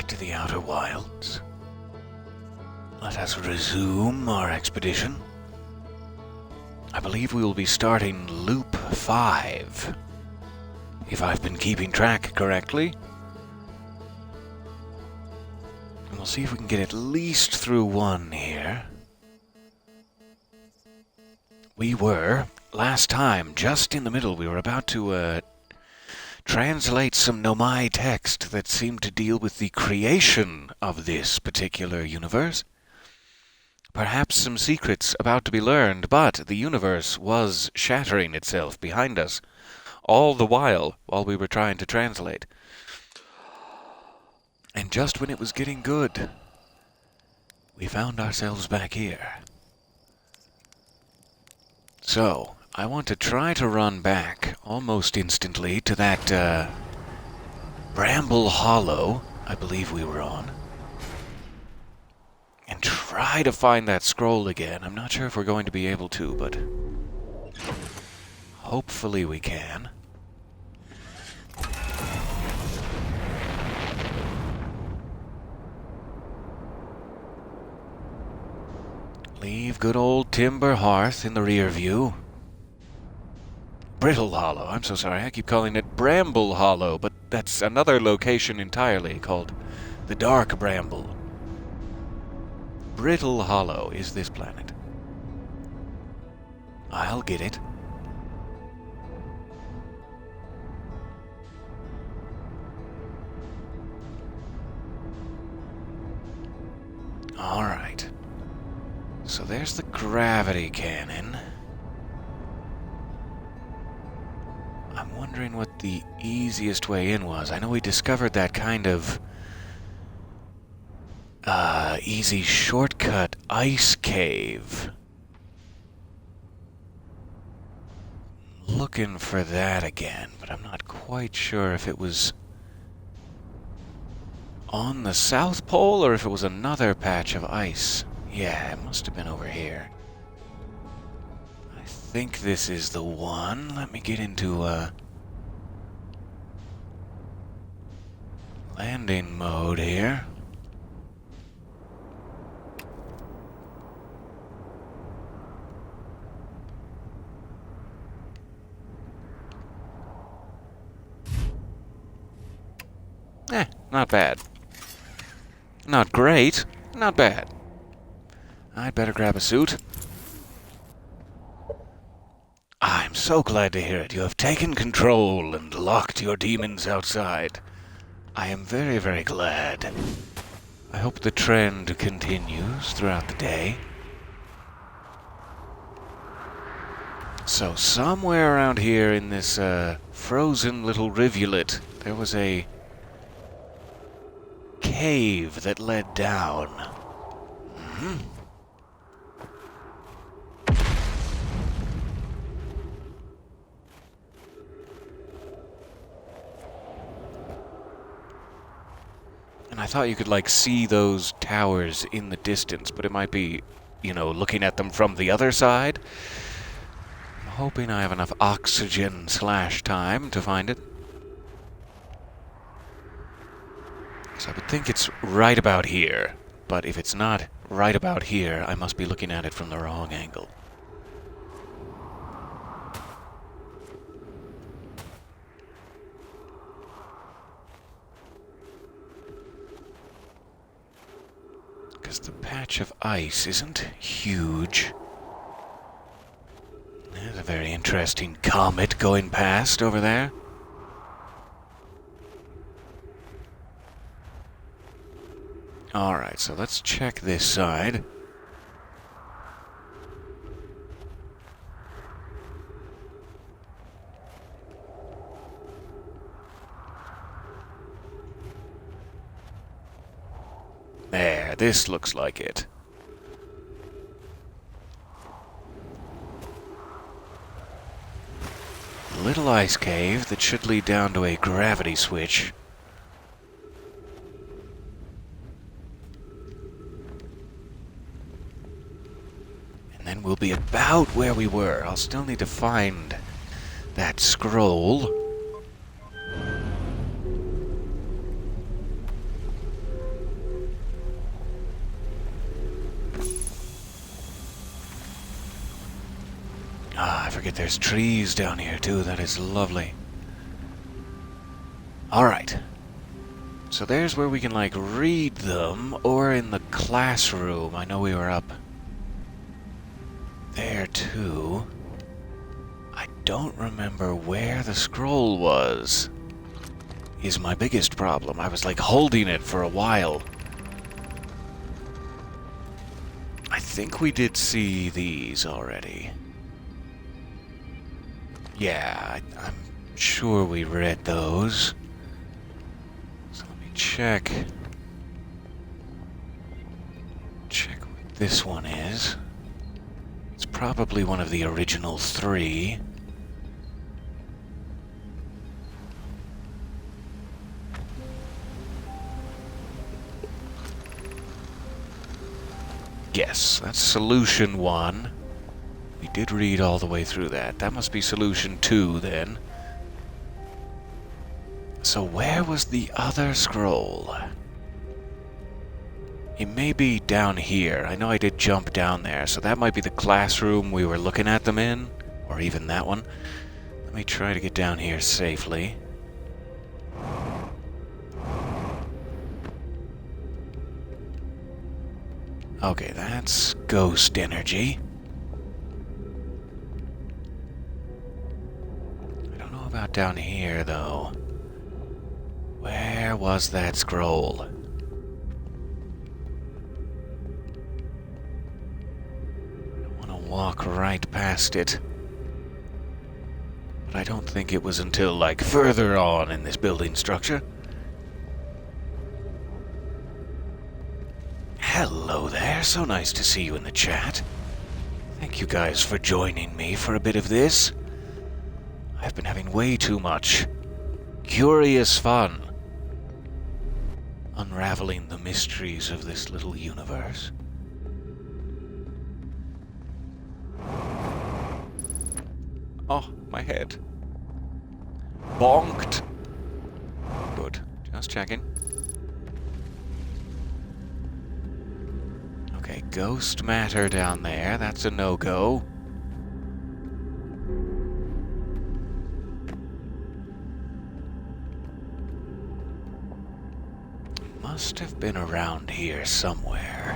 back to the Outer Wilds. Let us resume our expedition. I believe we will be starting Loop 5, if I've been keeping track correctly. And we'll see if we can get at least through one here. We were, last time, just in the middle. We were about to translate some Nomai text that seemed to deal with the creation of this particular universe. Perhaps some secrets about to be learned, but the universe was shattering itself behind us, all the while we were trying to translate. And just when it was getting good, we found ourselves back here. So, I want to try to run back almost instantly to that Brittle Hollow, I believe we were on, and try to find that scroll again. I'm not sure if we're going to be able to, but hopefully we can. Leave good old Timber Hearth in the rear view. Brittle Hollow. I'm so sorry, I keep calling it Bramble Hollow, but that's another location entirely called the Dark Bramble. Brittle Hollow is this planet. I'll get it. Alright. So there's the gravity cannon. I'm wondering what the easiest way in was. I know we discovered that kind of easy shortcut ice cave. Looking for that again, but I'm not quite sure if it was on the South Pole or if it was another patch of ice. Yeah, it must have been over here. I think this is the one. Let me get into landing mode here. Not bad. Not great, not bad. I'd better grab a suit. I'm so glad to hear it. You have taken control and locked your demons outside. I am very, very glad. I hope the trend continues throughout the day. So somewhere around here in this frozen little rivulet, there was a cave that led down. Mm-hmm. And I thought you could, like, see those towers in the distance, but it might be, you know, looking at them from the other side. I'm hoping I have enough oxygen/time to find it. So I would think it's right about here, but if it's not right about here, I must be looking at it from the wrong angle. Because the patch of ice isn't huge. There's a very interesting comet going past over there. Alright, so let's check this side. There, this looks like it. Little ice cave that should lead down to a gravity switch. And then we'll be about where we were. I'll still need to find that scroll. Ah, I forget there's trees down here too. That is lovely. Alright. So there's where we can, like, read them, or in the classroom. I know we were up there too. I don't remember where the scroll was, is my biggest problem. I was, like, holding it for a while. I think we did see these already. Yeah, I'm sure we read those. So let me check. Check what this one is. It's probably one of the original 3. Yes, that's solution 1. We did read all the way through that. That must be solution 2 then. So where was the other scroll? It may be down here. I know I did jump down there, so that might be the classroom we were looking at them in, or even that one. Let me try to get down here safely. Okay, that's ghost energy. I don't know about down here, though. Where was that scroll? I want to walk right past it. But I don't think it was until, like, further on in this building structure. Hello there, so nice to see you in the chat. Thank you guys for joining me for a bit of this. I've been having way too much curious fun unraveling the mysteries of this little universe. Oh, my head. Bonked. Good, just checking. Okay, ghost matter down there. That's a no-go. Must have been around here somewhere.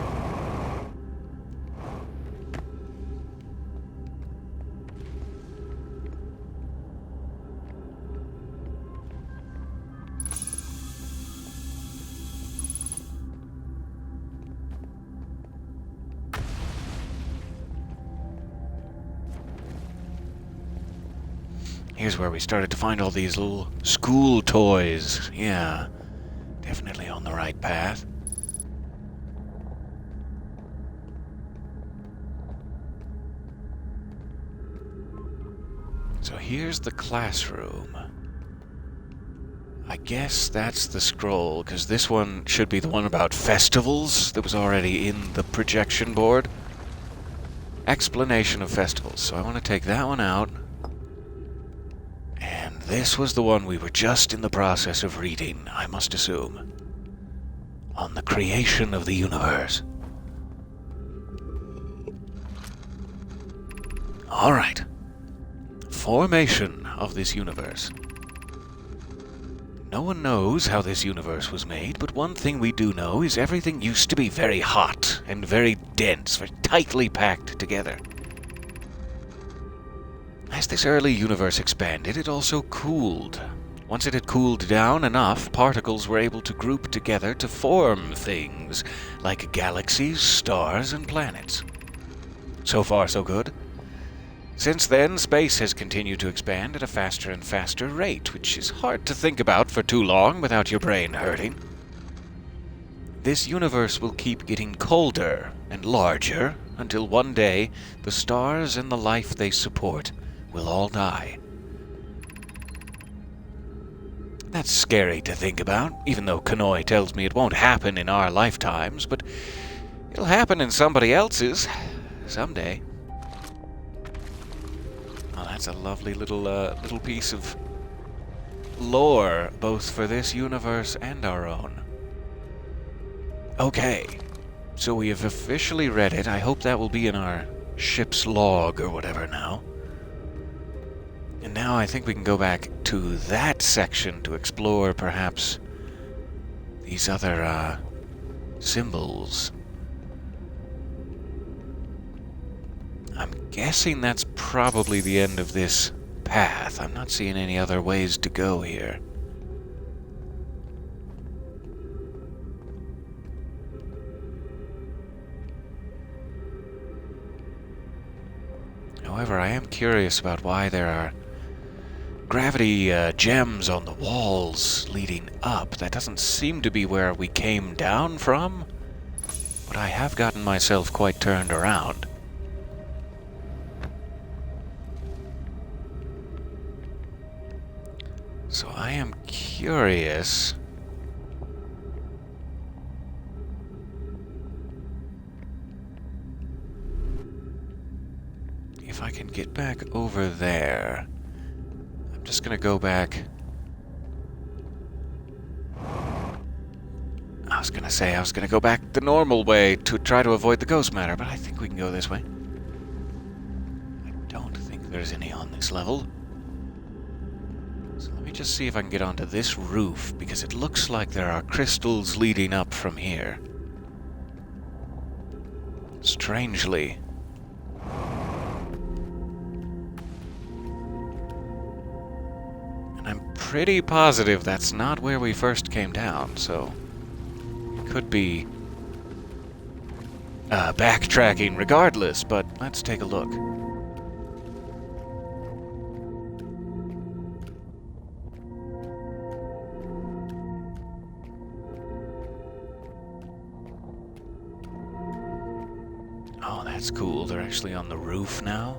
Here's where we started to find all these little school toys. Yeah, definitely on the right path. So here's the classroom. I guess that's the scroll, because this one should be the one about festivals that was already in the projection board. Explanation of festivals. So I want to take that one out. And this was the one we were just in the process of reading, I must assume. On the creation of the universe. Alright. Formation of this universe. No one knows how this universe was made, but one thing we do know is everything used to be very hot and very dense, very tightly packed together. As this early universe expanded, it also cooled. Once it had cooled down enough, particles were able to group together to form things like galaxies, stars, and planets. So far, so good. Since then, space has continued to expand at a faster and faster rate, which is hard to think about for too long without your brain hurting. This universe will keep getting colder and larger until one day the stars and the life they support will all die. That's scary to think about, even though Kanoi tells me it won't happen in our lifetimes, but it'll happen in somebody else's someday. Oh, that's a lovely little piece of lore, both for this universe and our own. Okay, so we have officially read it. I hope that will be in our ship's log or whatever now. And now I think we can go back to that section to explore, perhaps, these other, symbols. I'm guessing that's probably the end of this path. I'm not seeing any other ways to go here. However, I am curious about why there are gravity gems on the walls leading up. That doesn't seem to be where we came down from, but I have gotten myself quite turned around. So I am curious if I can get back over there. I'm just gonna go back. I was gonna go back the normal way to try to avoid the ghost matter, but I think we can go this way. I don't think there's any on this level. So let me just see if I can get onto this roof, because it looks like there are crystals leading up from here. Strangely. And I'm pretty positive that's not where we first came down, so it could be backtracking regardless, but let's take a look. Oh, that's cool. They're actually on the roof now.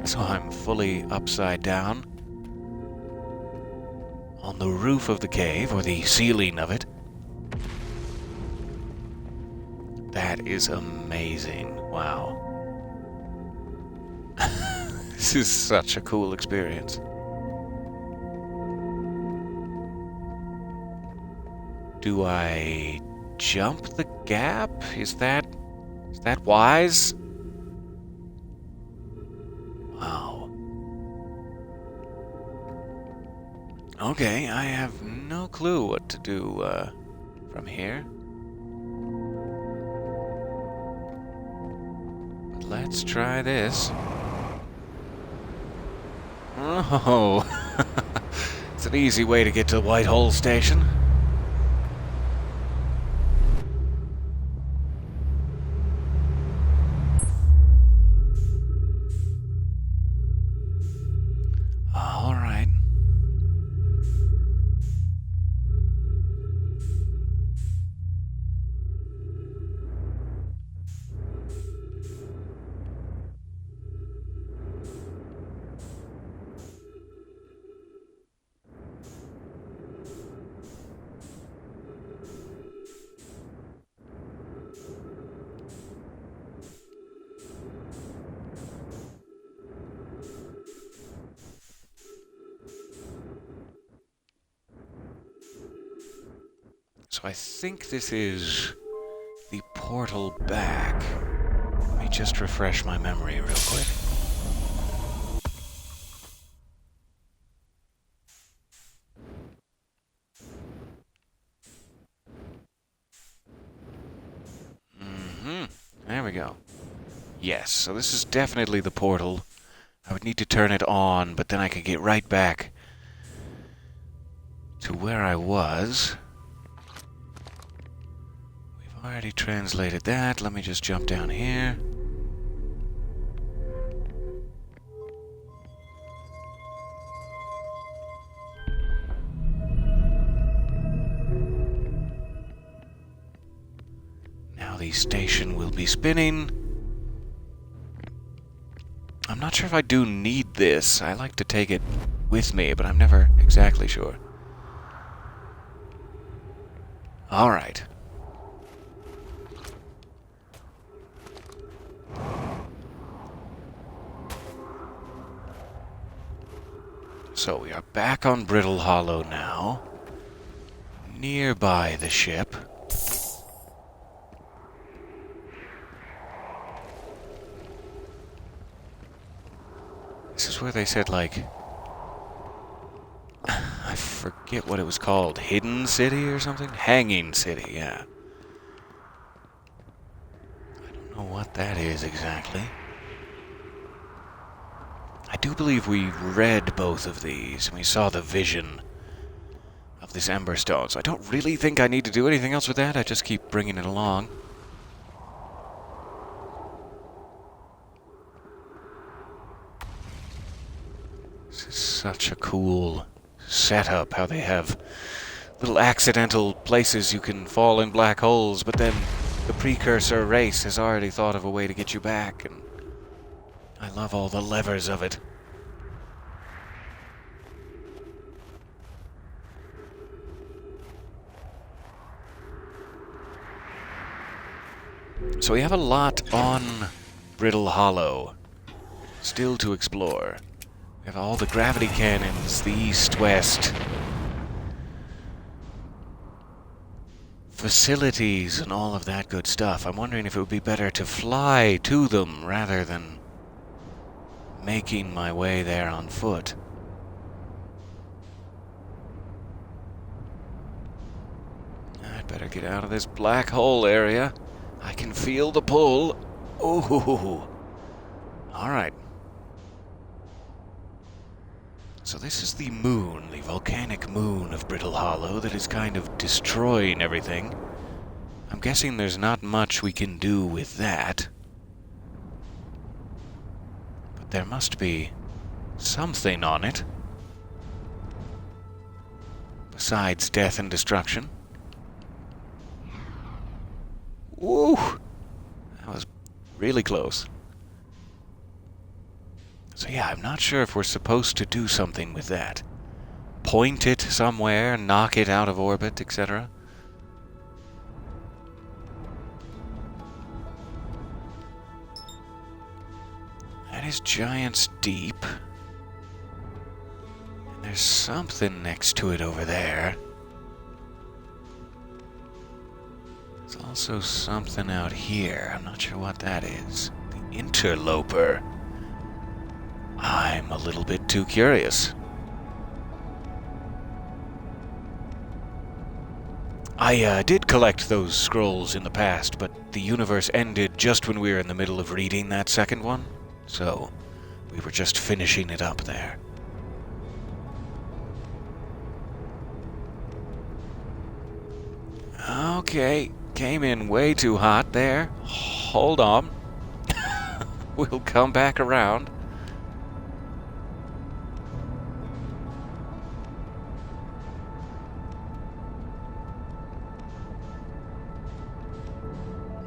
So I'm fully upside down. On the roof of the cave, or the ceiling of it. That is amazing. Wow. This is such a cool experience. Do I jump the gap? Is that wise? Wow. Okay, I have no clue what to do from here. But let's try this. Oh, it's an easy way to get to Whitehall Station. All right. So I think this is the portal back. Let me just refresh my memory real quick. There we go. Yes, so this is definitely the portal. I would need to turn it on, but then I could get right back to where I was. We've already translated that. Let me just jump down here. Now the station will be spinning. I'm not sure if I do need this. I like to take it with me, but I'm never exactly sure. All right. So we are back on Brittle Hollow now, nearby the ship. This is where they said, like, forget what it was called. Hidden City or something? Hanging City, yeah. I don't know what that is exactly. I do believe we read both of these, and we saw the vision of this Ember Stone, so I don't really think I need to do anything else with that. I just keep bringing it along. This is such a cool setup, how they have little accidental places you can fall in black holes, but then the precursor race has already thought of a way to get you back, and I love all the levers of it. So we have a lot on Brittle Hollow still to explore. We have all the gravity cannons, the east-west facilities, and all of that good stuff. I'm wondering if it would be better to fly to them rather than making my way there on foot. I'd better get out of this black hole area. I can feel the pull. Ooh. Alright. So this is the moon, the volcanic moon of Brittle Hollow that is kind of destroying everything. I'm guessing there's not much we can do with that. But there must be something on it. Besides death and destruction. Woo! That was really close. So yeah, I'm not sure if we're supposed to do something with that. Point it somewhere, knock it out of orbit, etc. That is Giant's Deep. And there's something next to it over there. There's also something out here. I'm not sure what that is. The Interloper. I'm a little bit too curious. I did collect those scrolls in the past, but the universe ended just when we were in the middle of reading that second one, so we were just finishing it up there. Okay, came in way too hot there. Hold on. We'll come back around.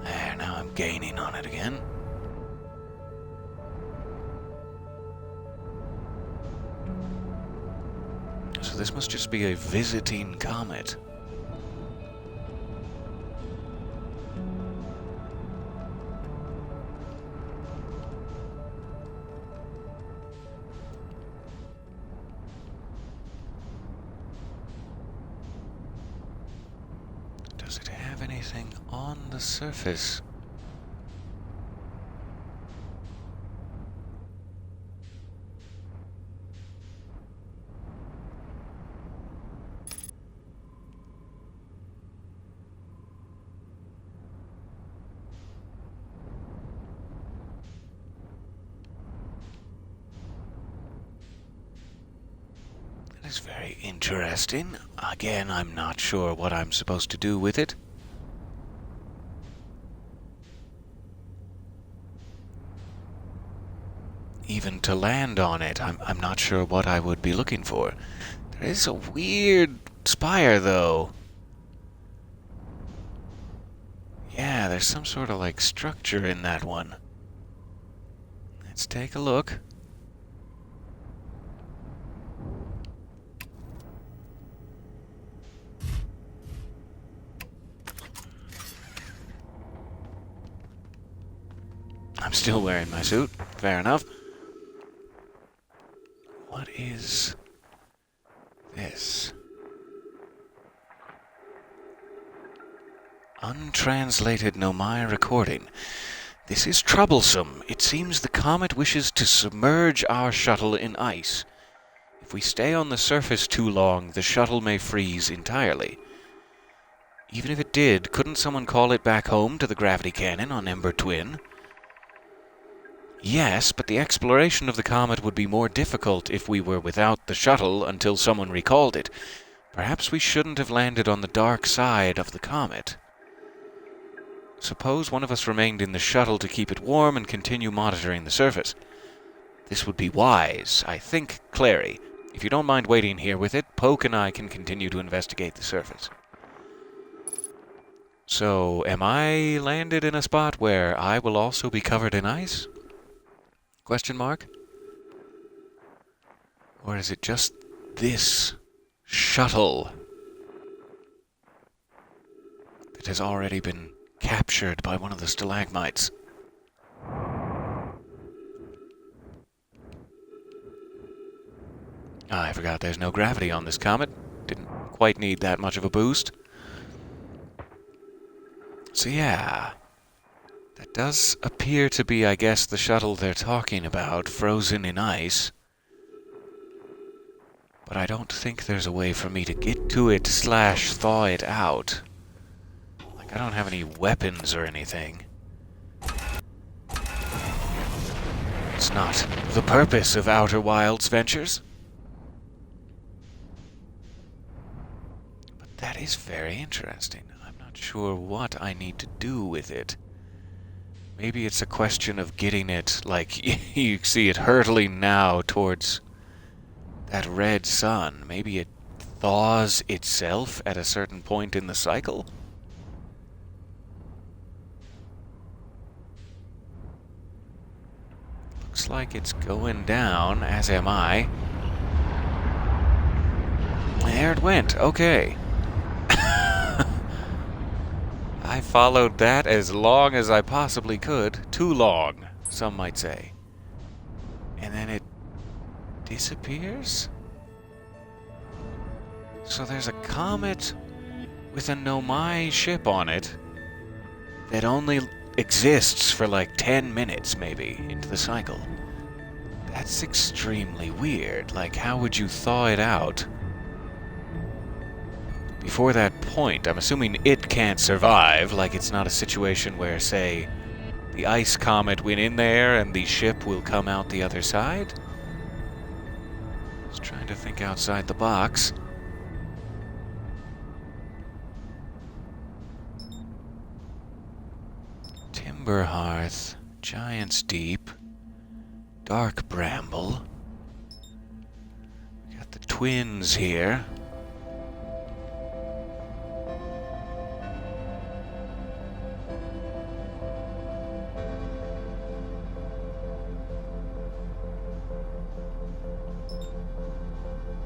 There, now I'm gaining on it again. So this must just be a visiting comet. Does it have anything on the surface? That is very interesting. Again, I'm not sure what I'm supposed to do with it. Even to land on it, I'm not sure what I would be looking for. There is a weird spire, though. Yeah, there's some sort of, like, structure in that one. Let's take a look. I'm still wearing my suit. Fair enough. What is this? Untranslated Nomai recording. This is troublesome. It seems the comet wishes to submerge our shuttle in ice. If If we stay on the surface too long, the shuttle may freeze entirely. Even if it did, couldn't someone call it back home to the gravity cannon on Ember Twin? Yes, but the exploration of the comet would be more difficult if we were without the shuttle until someone recalled it. Perhaps we shouldn't have landed on the dark side of the comet. Suppose one of us remained in the shuttle to keep it warm and continue monitoring the surface. This would be wise, I think, Clary. If you don't mind waiting here with it, Poke and I can continue to investigate the surface. So, am I landed in a spot where I will also be covered in ice? Question mark? Or is it just this shuttle that has already been captured by one of the stalagmites? I forgot there's no gravity on this comet. Didn't quite need that much of a boost. So yeah, that does appear to be, I guess, the shuttle they're talking about, frozen in ice. But I don't think there's a way for me to get to it / thaw it out. Like, I don't have any weapons or anything. It's not the purpose of Outer Wilds ventures. But that is very interesting. I'm not sure what I need to do with it. Maybe it's a question of getting it, like, you see it hurtling now towards that red sun. Maybe it thaws itself at a certain point in the cycle? Looks like it's going down, as am I. There it went, okay. I followed that as long as I possibly could. Too long, some might say. And then it disappears? So there's a comet with a Nomai ship on it that only exists for like 10 minutes, maybe, into the cycle. That's extremely weird. Like, how would you thaw it out before that point? I'm assuming it can't survive. Like, it's not a situation where, say, the ice comet went in there and the ship will come out the other side? Just trying to think outside the box. Timber Hearth, Giant's Deep, Dark Bramble. We got the twins here.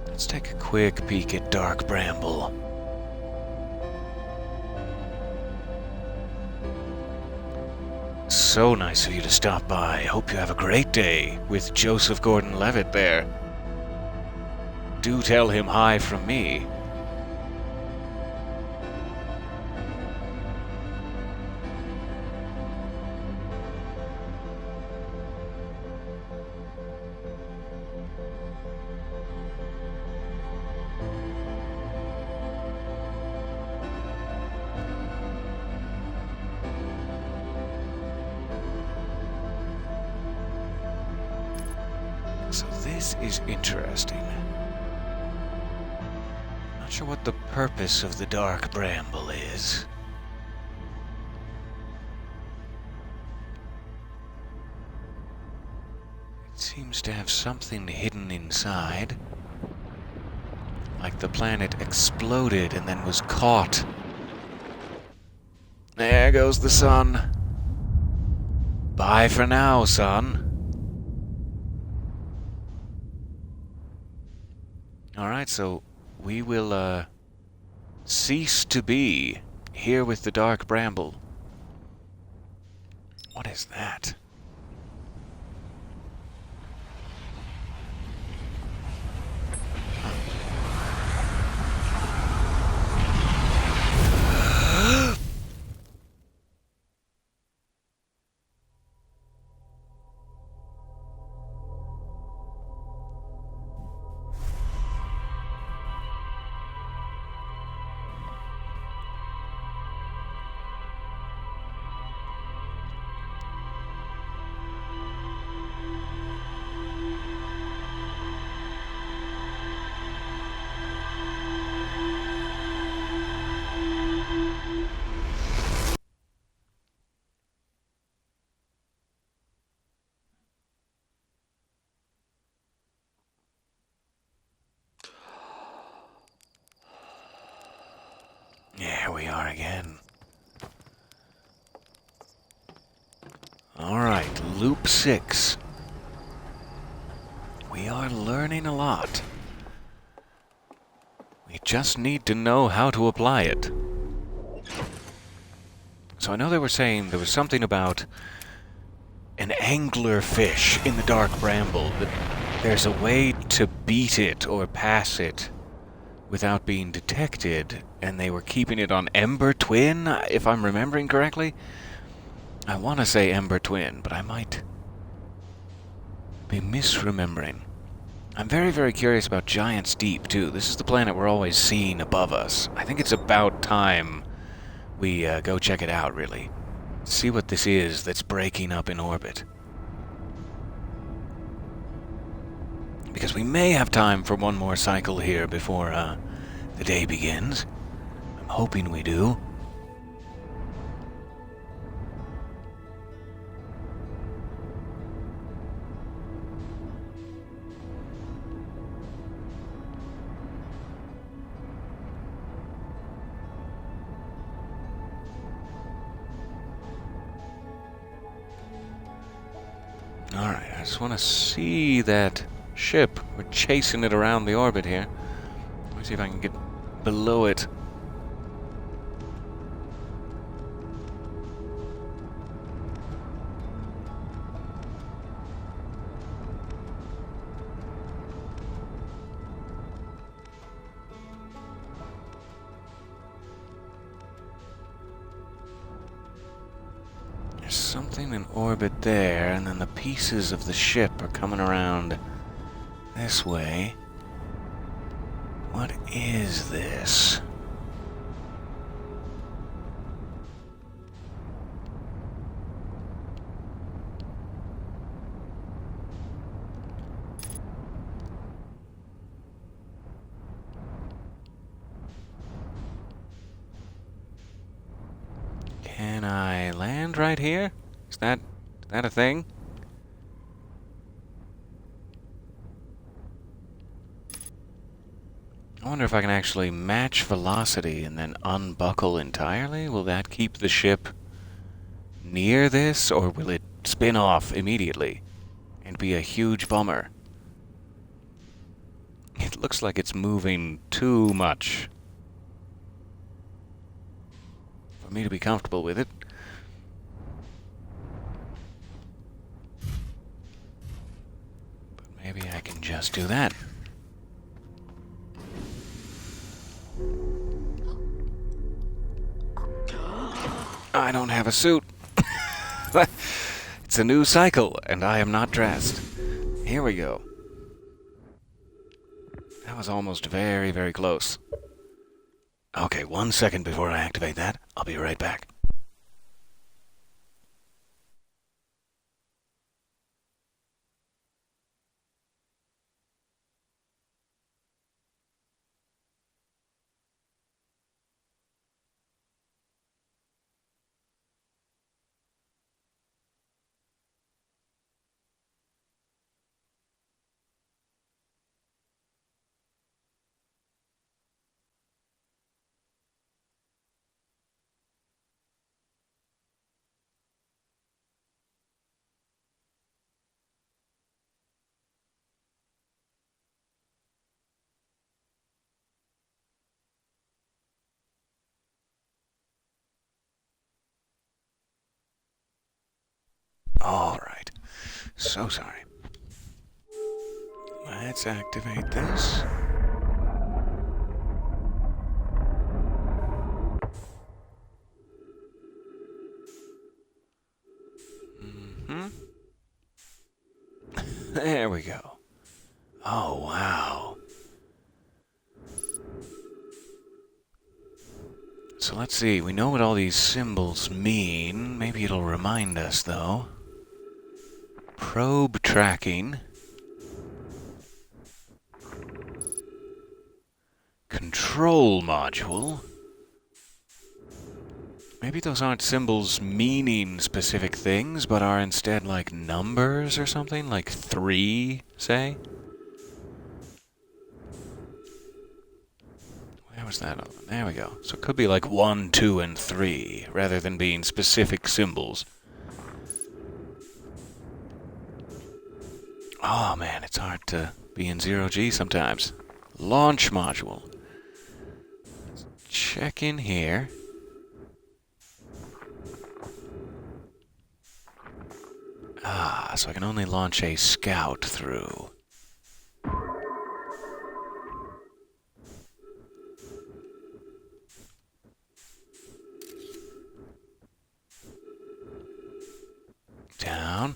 Let's take a quick peek at Dark Bramble. So nice of you to stop by. Hope you have a great day with Joseph Gordon-Levitt there. Do tell him hi from me. So this is interesting. Not sure what the purpose of the Dark Bramble is. It seems to have something hidden inside. Like the planet exploded and then was caught. There goes the sun. Bye for now, son. Alright, so we will, cease to be here with the Dark Bramble. What is that? we are again. Alright, loop 6. We are learning a lot. We just need to know how to apply it. So I know they were saying there was something about an angler fish in the dark bramble, that there's a way to beat it or pass it without being detected, and they were keeping it on Ember Twin, if I'm remembering correctly. I want to say Ember Twin, but I might be misremembering. I'm very, very curious about Giant's Deep, too. This is the planet we're always seeing above us. I think it's about time we go check it out, really. See what this is that's breaking up in orbit. Because we may have time for one more cycle here before the day begins. I'm hoping we do. Alright, I just want to see that ship. We're chasing it around the orbit here. Let me see if I can get below it. There's something in orbit there, and then the pieces of the ship are coming around this way. What is this? Can I land right here? Is that a thing? I wonder if I can actually match velocity and then unbuckle entirely. Will that keep the ship near this, or will it spin off immediately and be a huge bummer? It looks like it's moving too much for me to be comfortable with it. But maybe I can just do that. I don't have a suit. It's a new cycle, and I am not dressed. Here we go. That was almost very, very close. Okay, 1 second before I activate that. I'll be right back. Alright. So sorry. Let's activate this. There we go. Oh, wow. So let's see. We know what all these symbols mean. Maybe it'll remind us, though. Probe tracking. Control module. Maybe those aren't symbols meaning specific things, but are instead like numbers or something? Like 3, say? Where was that? There we go. So it could be like 1, 2, and 3, rather than being specific symbols. Oh man, it's hard to be in 0G sometimes. Launch module. Let's check in here. Ah, so I can only launch a scout through. Down.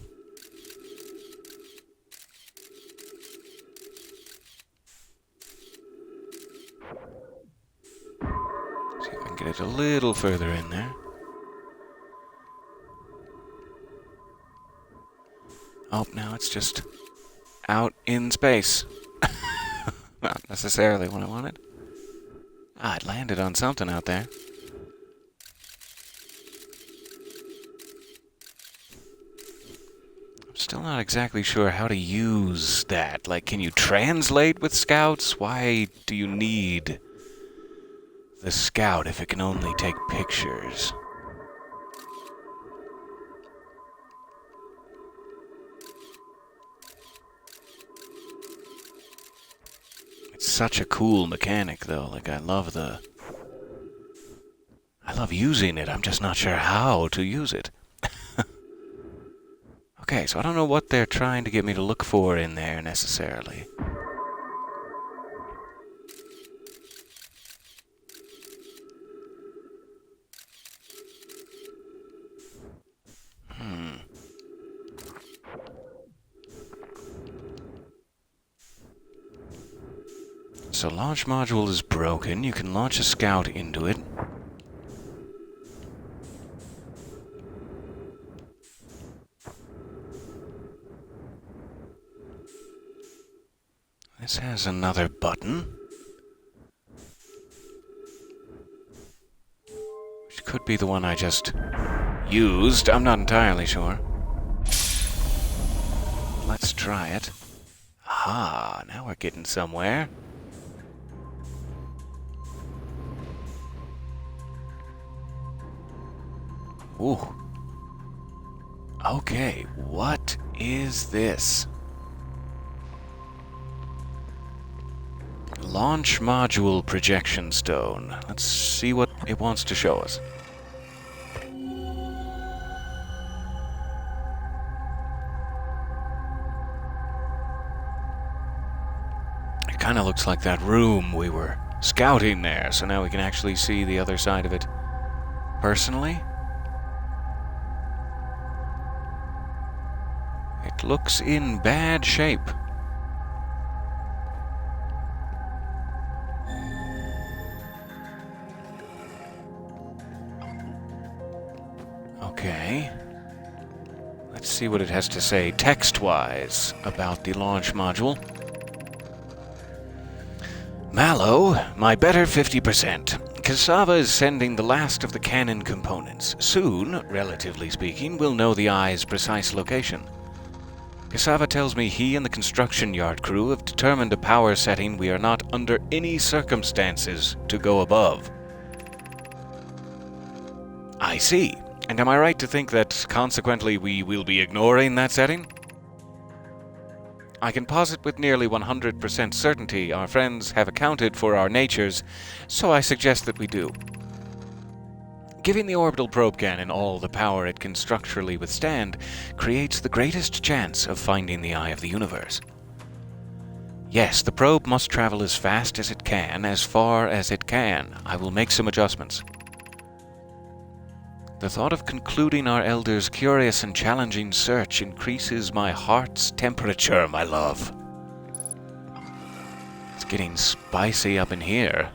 See if I can get it a little further in there. Oh, now it's just out in space. Not necessarily what I wanted. Ah, it landed on something out there. I'm still not exactly sure how to use that. Like, can you translate with scouts? Why do you need the scout if it can only take pictures? It's such a cool mechanic, though. Like, I love using it. I'm just not sure how to use it. Okay, so I don't know what they're trying to get me to look for in there, necessarily. So launch module is broken. You can launch a scout into it. This has another button. Which could be the one I just used. I'm not entirely sure. Let's try it. Aha, now we're getting somewhere. Ooh. Okay, what is this? Launch module projection stone. Let's see what it wants to show us. It kind of looks like that room we were scouting there, so now we can actually see the other side of it personally. It looks in bad shape. Okay. Let's see what it has to say text-wise about the launch module. Mallow, my better 50%. Cassava is sending the last of the cannon components. Soon, relatively speaking, we'll know the eye's precise location. Cassava tells me he and the construction yard crew have determined a power setting we are not under any circumstances to go above. I see. And am I right to think that, consequently, we will be ignoring that setting? I can posit with nearly 100% certainty our friends have accounted for our natures, so I suggest that we do. Giving the orbital probe cannon all the power it can structurally withstand creates the greatest chance of finding the eye of the universe. Yes, the probe must travel as fast as it can, as far as it can. I will make some adjustments. The thought of concluding our elders' curious and challenging search increases my heart's temperature, my love. It's getting spicy up in here.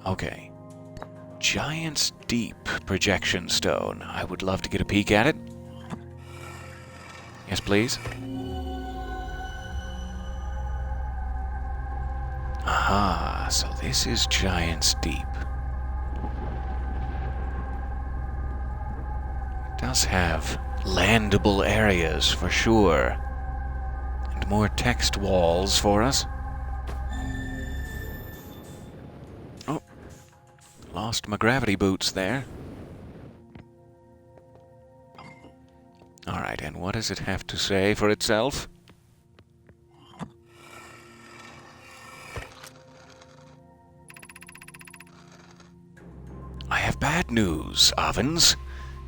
Okay. Giant's Deep projection stone. I would love to get a peek at it. Yes, please. Aha, so this is Giant's Deep. It does have landable areas for sure. And more text walls for us. Lost my gravity boots there. Alright, and what does it have to say for itself? I have bad news, Ovens.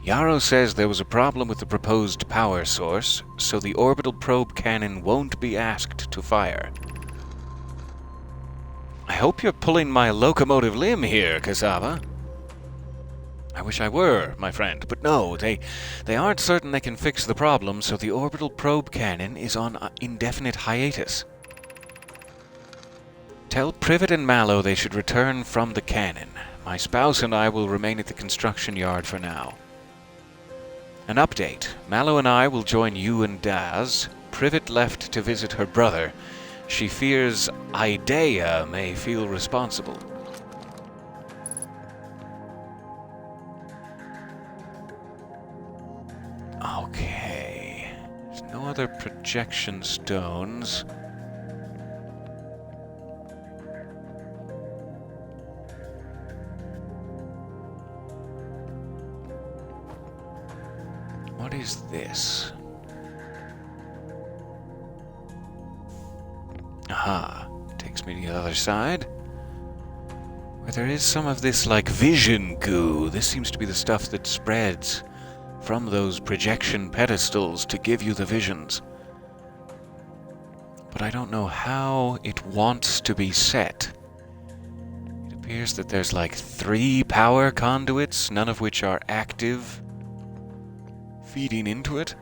Yarrow says there was a problem with the proposed power source, so the orbital probe cannon won't be asked to fire. I hope you're pulling my locomotive limb here, Cassava. I wish I were, my friend, but no, they aren't certain they can fix the problem, so the orbital probe cannon is on indefinite hiatus. Tell Privet and Mallow they should return from the cannon. My spouse and I will remain at the construction yard for now. An update. Mallow and I will join you and Daz. Privet left to visit her brother. She fears Idea may feel responsible. Okay. There's no other projection stones. What is this? Aha. Takes me to the other side. Where there is some of this, like, vision goo. This seems to be the stuff that spreads from those projection pedestals to give you the visions. But I don't know how it wants to be set. It appears that there's like 3 power conduits, none of which are active, feeding into it.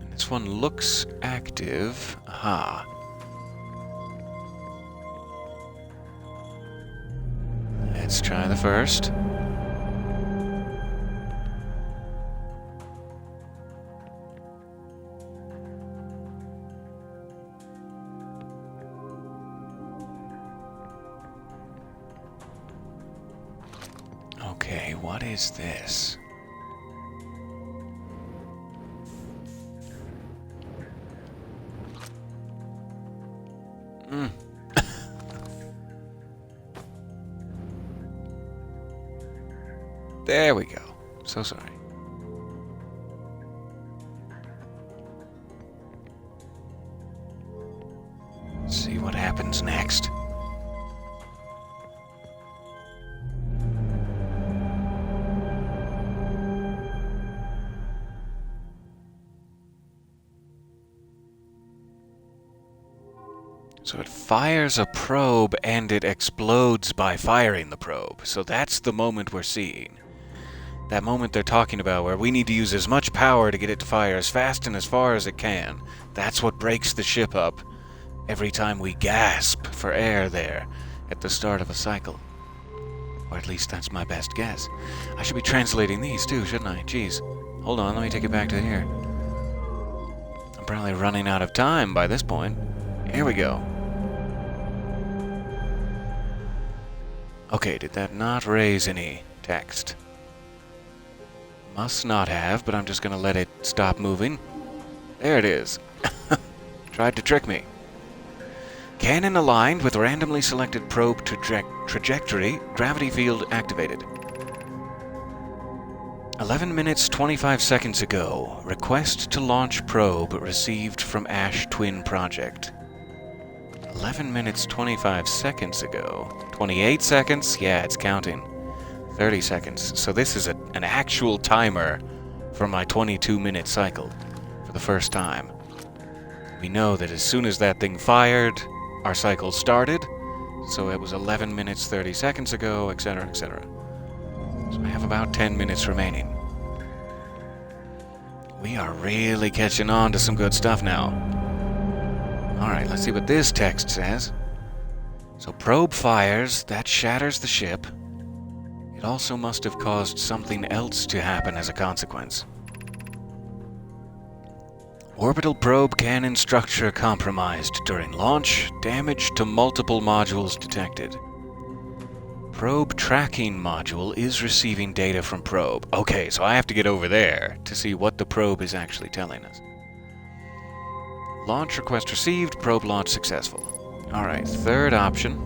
And this one looks active. Aha. Let's try the first. Okay, what is this? There we go. So sorry. Let's see what happens next. So it fires a probe and it explodes by firing the probe. So that's the moment we're seeing. That moment they're talking about where we need to use as much power to get it to fire as fast and as far as it can. That's what breaks the ship up every time we gasp for air there at the start of a cycle. Or at least that's my best guess. I should be translating these too, shouldn't I? Jeez. Hold on, let me take it back to here. I'm probably running out of time by this point. Here we go. Okay, did that not raise any text? Must not have, but I'm just going to let it stop moving. There it is. Tried to trick me. Cannon aligned with randomly selected probe trajectory. Gravity field activated. 11 minutes 25 seconds ago. Request to launch probe received from Ash Twin Project. 11 minutes 25 seconds ago. 28 seconds? Yeah, it's counting. 30 seconds. So this is an actual timer for my 22-minute cycle for the first time. We know that as soon as that thing fired, our cycle started. So it was 11 minutes 30 seconds ago, etc., etc. So I have about 10 minutes remaining. We are really catching on to some good stuff now. Alright, let's see what this text says. So probe fires, that shatters the ship. It also must have caused something else to happen as a consequence. Orbital probe cannon structure compromised during launch. Damage to multiple modules detected. Probe tracking module is receiving data from probe. Okay, so I have to get over there to see what the probe is actually telling us. Launch request received. Probe launch successful. Alright, third option.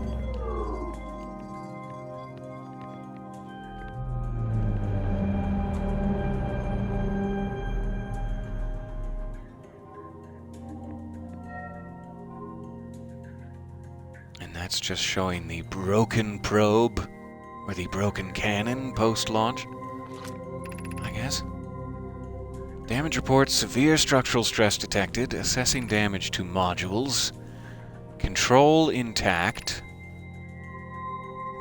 that's just showing the broken probe, or the broken cannon post-launch, I guess. Damage reports, severe structural stress detected, assessing damage to modules, control intact,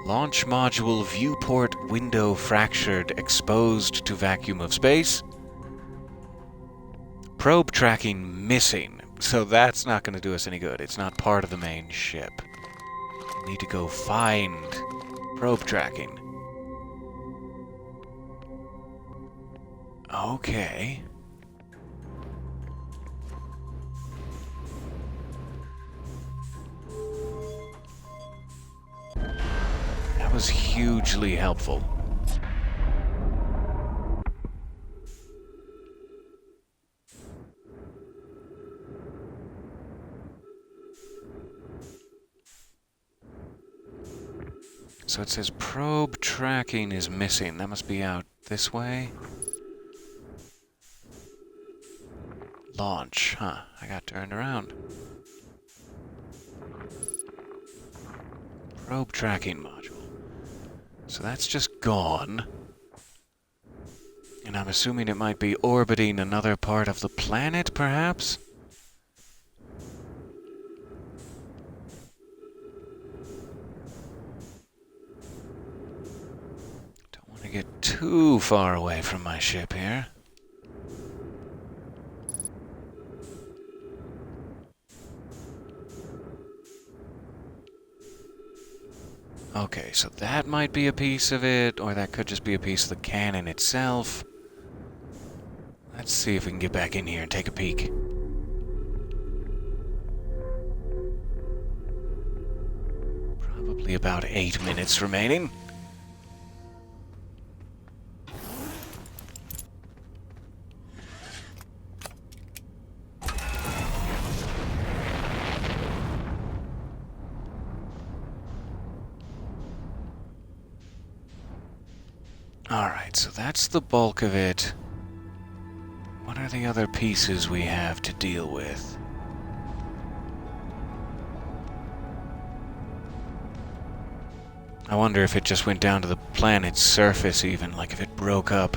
launch module viewport window fractured, exposed to vacuum of space, probe tracking missing, so that's not going to do us any good. It's not part of the main ship. Need to go find probe tracking. Okay. That was hugely helpful. So it says probe tracking is missing. That must be out this way. Launch. Huh. I got turned around. Probe tracking module. So that's just gone. And I'm assuming it might be orbiting another part of the planet, perhaps? Get too far away from my ship here. Okay, so that might be a piece of it, or that could just be a piece of the cannon itself. Let's see if we can get back in here and take a peek. Probably about 8 minutes remaining. Alright, so that's the bulk of it. What are the other pieces we have to deal with? I wonder if it just went down to the planet's surface even, like if it broke up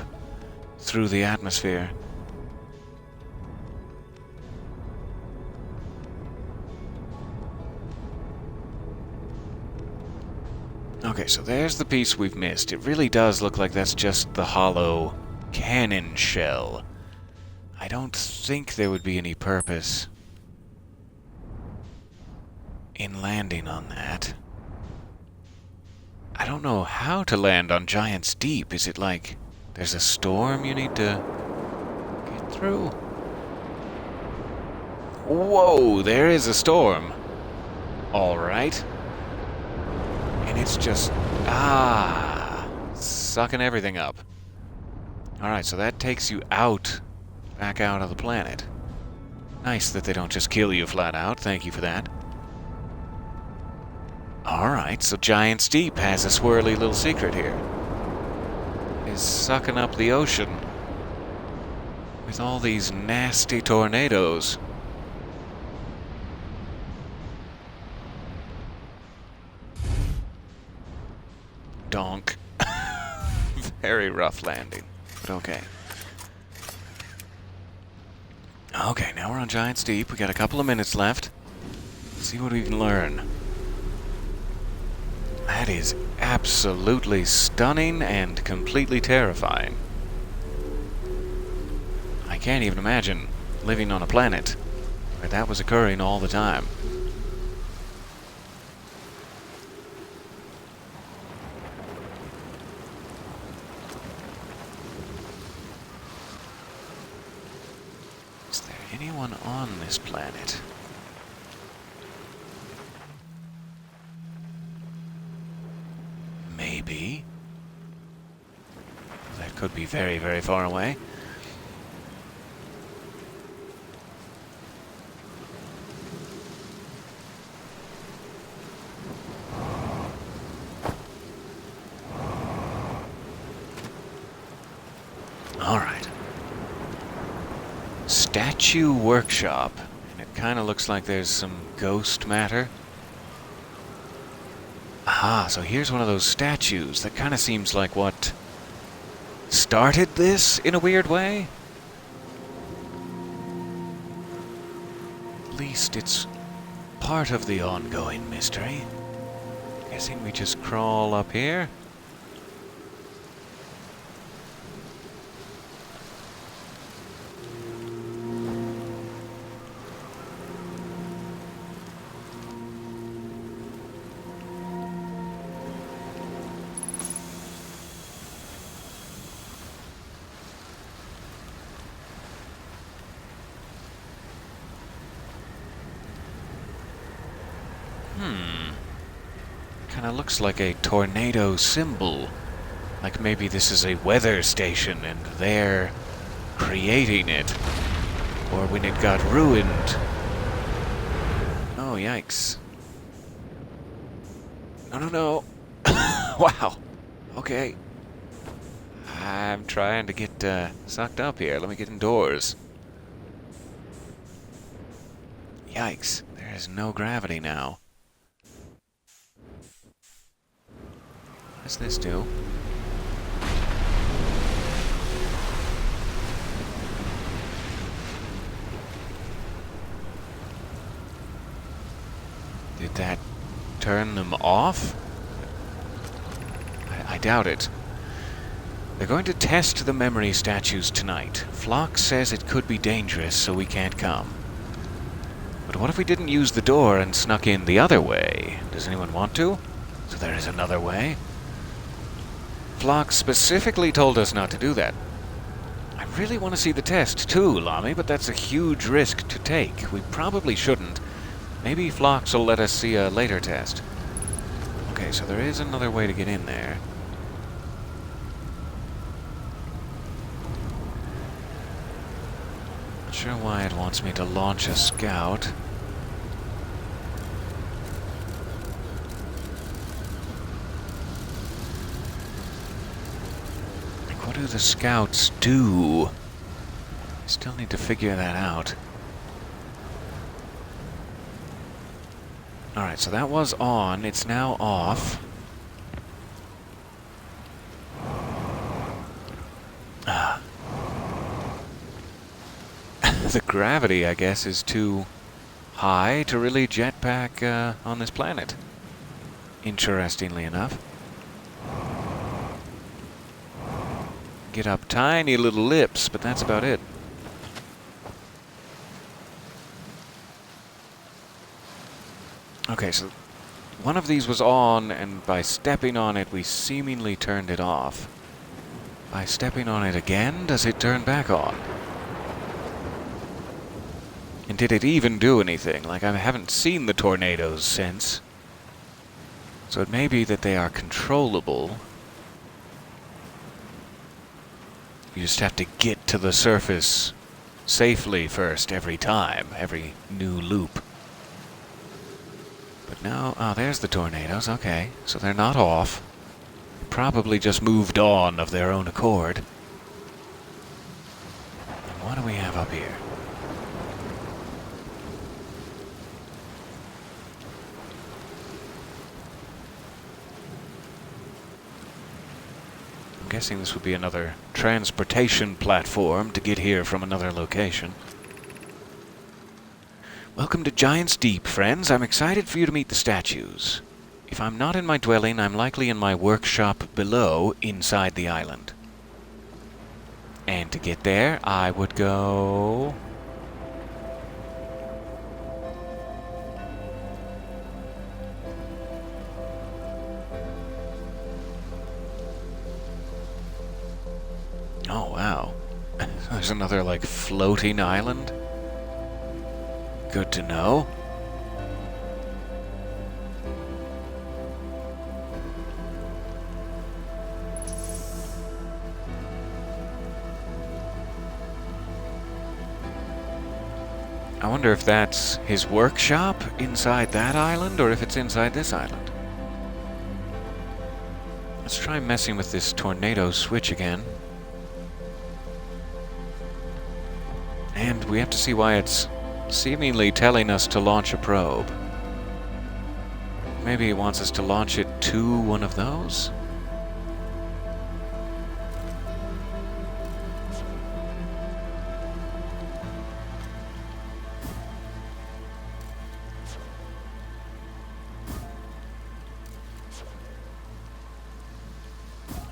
through the atmosphere. Okay, so there's the piece we've missed. It really does look like that's just the hollow cannon shell. I don't think there would be any purpose in landing on that. I don't know how to land on Giant's Deep. Is it like there's a storm you need to get through? Whoa, there is a storm. All right. And it's just, sucking everything up. Alright, so that takes you out, back out of the planet. Nice that they don't just kill you flat out, thank you for that. Alright, so Giant's Deep has a swirly little secret here. Is sucking up the ocean with all these nasty tornadoes. Donk. Very rough landing, but okay. Okay, now we're on Giant's Deep. We got a couple of minutes left. Let's see what we can learn. That is absolutely stunning and completely terrifying. I can't even imagine living on a planet where that was occurring all the time. Is there anyone on this planet? Maybe. That could be very, very far away. Alright. Statue Workshop. And it kind of looks like there's some ghost matter. Aha, so here's one of those statues. That kind of seems like what started this in a weird way. At least it's part of the ongoing mystery. Guessing we just crawl up here. Kinda looks like a tornado symbol. Like maybe this is a weather station and they're creating it. Or when it got ruined. Oh, yikes. No. Wow. Okay. I'm trying to get sucked up here. Let me get indoors. Yikes. There is no gravity now. What does this do? Did that turn them off? I doubt it. They're going to test the memory statues tonight. Flock says it could be dangerous, so we can't come. But what if we didn't use the door and snuck in the other way? Does anyone want to? So there is another way. Flock specifically told us not to do that. I really want to see the test too, Lami, but that's a huge risk to take. We probably shouldn't. Maybe Phlox will let us see a later test. Okay, so there is another way to get in there. Not sure why it wants me to launch a scout. Like, what do the scouts do? I still need to figure that out. Alright, so that was on. It's now off. Ah. The gravity, I guess, is too high to really jetpack on this planet. Interestingly enough. Get up tiny little lips, but that's about it. Okay, so one of these was on, and by stepping on it, we seemingly turned it off. By stepping on it again, does it turn back on? And did it even do anything? Like, I haven't seen the tornadoes since. So it may be that they are controllable. You just have to get to the surface safely first every time, every new loop. But now, oh, there's the tornadoes, okay. So they're not off. Probably just moved on of their own accord. And what do we have up here? I'm guessing this would be another transportation platform to get here from another location. Welcome to Giant's Deep, friends. I'm excited for you to meet the statues. If I'm not in my dwelling, I'm likely in my workshop below, inside the island. And to get there, I would go... Oh, wow. There's another, like, floating island. Good to know. I wonder if that's his workshop inside that island, or if it's inside this island. Let's try messing with this tornado switch again. And we have to see why it's seemingly telling us to launch a probe. Maybe he wants us to launch it to one of those?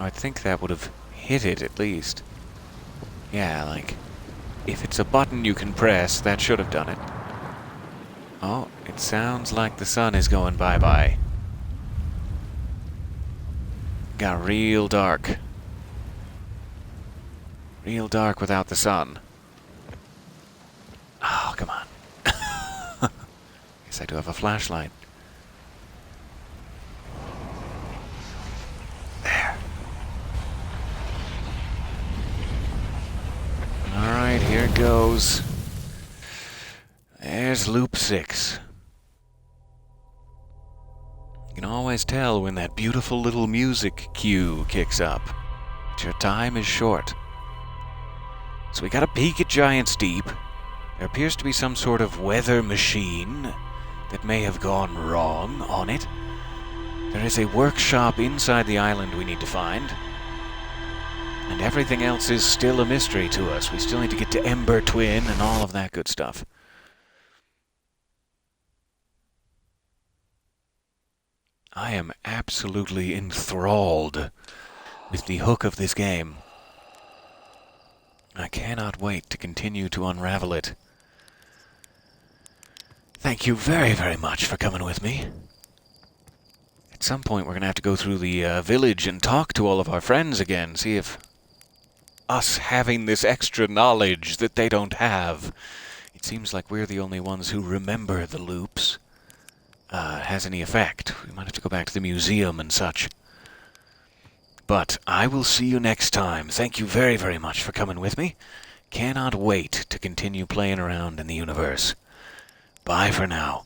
I think that would have hit it at least. Yeah, like, if it's a button you can press, that should have done it. Oh, it sounds like the sun is going bye-bye. Got real dark. Real dark without the sun. Oh, come on. Guess I do have a flashlight. There. Alright, here it goes. There's loop 6. You can always tell when that beautiful little music cue kicks up that your time is short. So we got a peek at Giant's Deep. There appears to be some sort of weather machine that may have gone wrong on it. There is a workshop inside the island we need to find. And everything else is still a mystery to us. We still need to get to Ember Twin and all of that good stuff. I am absolutely enthralled with the hook of this game. I cannot wait to continue to unravel it. Thank you very, very much for coming with me. At some point we're going to have to go through the village and talk to all of our friends again, see if us having this extra knowledge that they don't have, it seems like we're the only ones who remember the loops, has any effect. We might have to go back to the museum and such. But I will see you next time. Thank you very, very much for coming with me. Cannot wait to continue playing around in the universe. Bye for now.